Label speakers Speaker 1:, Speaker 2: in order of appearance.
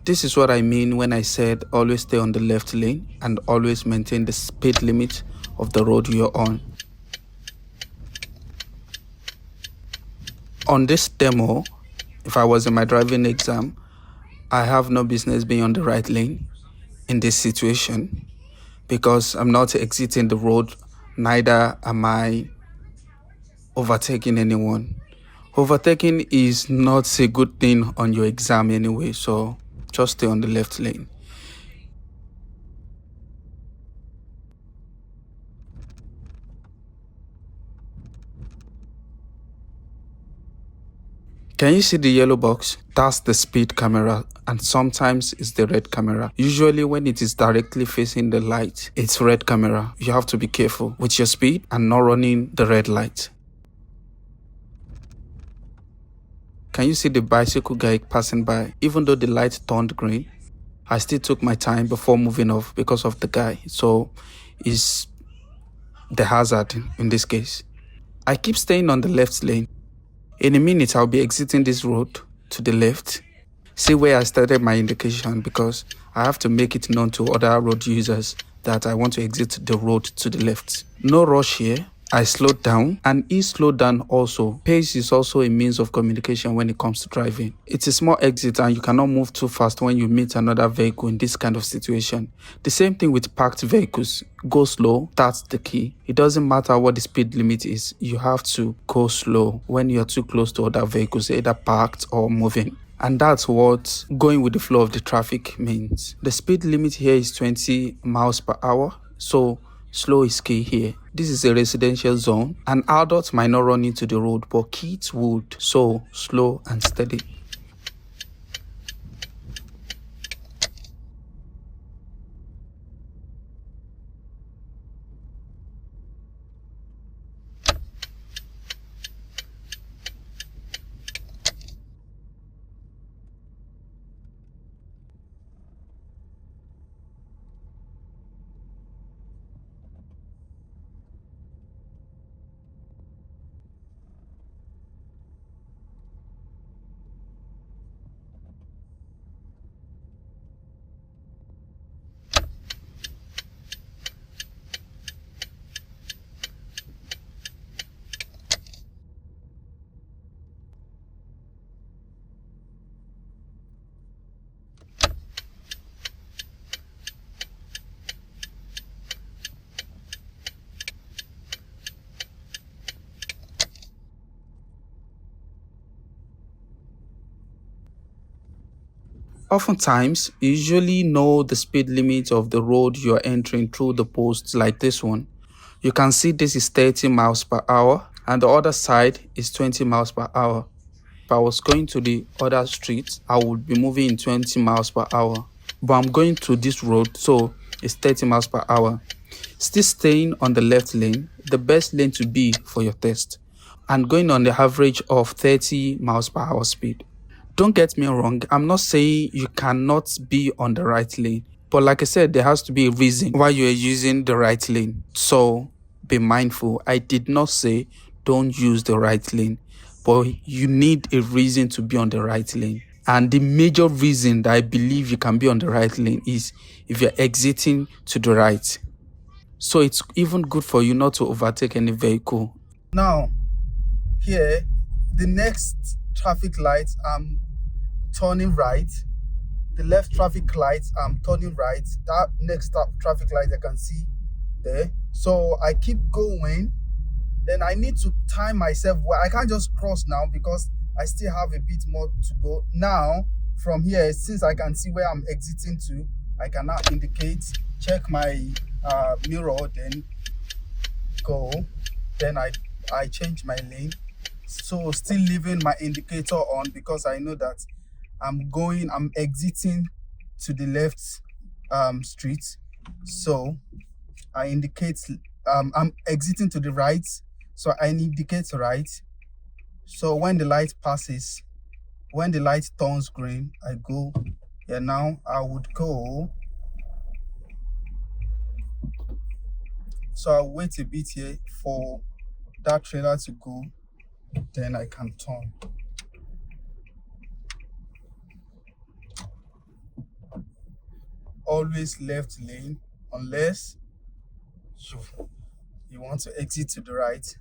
Speaker 1: This is what I mean when I said always stay on the left lane and always maintain the speed limit of the road you're on. On this demo, if I was in my driving exam, I have no business being on the right lane in this situation because I'm not exiting the road, neither am I overtaking anyone. Overtaking is not a good thing on your exam anyway, so just stay on the left lane. Can you see the yellow box? That's the speed camera, and sometimes it's the red camera. Usually when it is directly facing the light, it's red camera. You have to be careful with your speed and not running the red light. Can you see the bicycle guy passing by? Even though the light turned green, I still took my time before moving off because of the guy. So it's the hazard in this case. I keep staying on the left lane. In a minute, I'll be exiting this road to the left. See where I started my indication because I have to make it known to other road users that I want to exit the road to the left. No rush here. I slowed down and he slowed down also. Pace is also a means of communication when it comes to driving. It's a small exit and you cannot move too fast when you meet another vehicle in this kind of situation. The same thing with parked vehicles. Go slow, that's the key. It doesn't matter what the speed limit is. You have to go slow when you're too close to other vehicles, either parked or moving. And that's what going with the flow of the traffic means. The speed limit here is 20 miles per hour. So slow is key here. This is a residential zone. An adult might not run into the road, but kids would. So slow and steady. Oftentimes, you usually know the speed limit of the road you're entering through the posts like this one. You can see this is 30 miles per hour and the other side is 20 miles per hour. If I was going to the other street, I would be moving in 20 miles per hour. But I'm going to this road, so it's 30 miles per hour. Still staying on the left lane, the best lane to be for your test, and going on the average of 30 miles per hour speed. Don't get me wrong, I'm not saying you cannot be on the right lane. But like I said, there has to be a reason why you are using the right lane. So be mindful. I did not say don't use the right lane, but you need a reason to be on the right lane. And the major reason that I believe you can be on the right lane is if you're exiting to the right. So it's even good for you not to overtake any vehicle. Now, here, the next traffic light, I'm turning right. The left traffic light, I'm turning right. That next traffic light I can see there. So I keep going. Then I need to time myself. Well, I can't just cross now because I still have a bit more to go. Now, from here, since I can see where I'm exiting to, I can now indicate, check my mirror, then go. Then I change my lane. So still leaving my indicator on because I know that I'm exiting to the left street. So I indicate I'm exiting to the right. So I indicate right. So when the light passes, when the light turns green, I go. Yeah, now I would go. So I'll wait a bit here for that trailer to go. Then I can turn. always left lane unless you, you want to exit to the right.